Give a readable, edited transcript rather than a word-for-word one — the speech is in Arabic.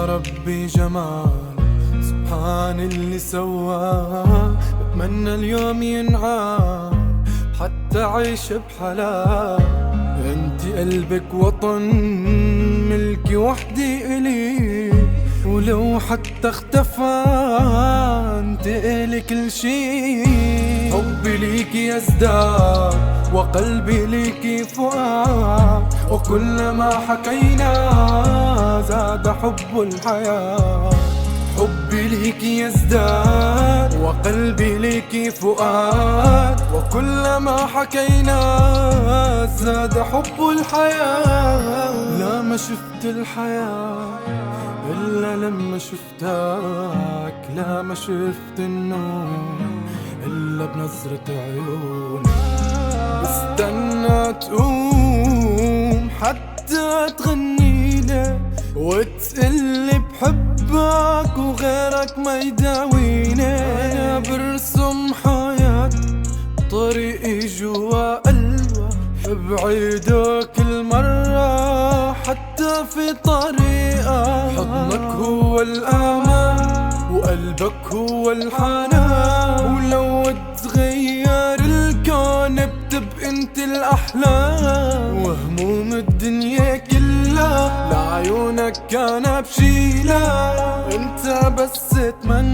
يا ربي جمال سبحان اللي سواه. بتمنى اليوم ينعاد حتى عيش بحلال. انت قلبك وطن ملكي وحدي إلي، ولو حتى اختفى انت إلي كل شي. حبي ليكي يزداد وقلبي ليكي فؤاد، وكلما حكينا زاد حب الحياة. حبي ليكي يزداد وقلبي ليكي فؤاد، وكلما حكينا زاد حب الحياة. لا ما شفت الحياة إلا لما شفتك، لا ما شفت النور إلا بنظرة عيونك. بستنى تقوم حتى تغنيلي وتقلي بحبك وغيرك ما يداويني. أنا برسم حياتي طريقي جوا قلبك، بعيده كل مرة حتى في طريقك. حضنك هو الأمان وقلبك هو الحنان، ولو تغير الكون بتبقى انت الأحلام. وهموم الدنيا كلها لعيونك كان بشيلها، انت بس اتمنى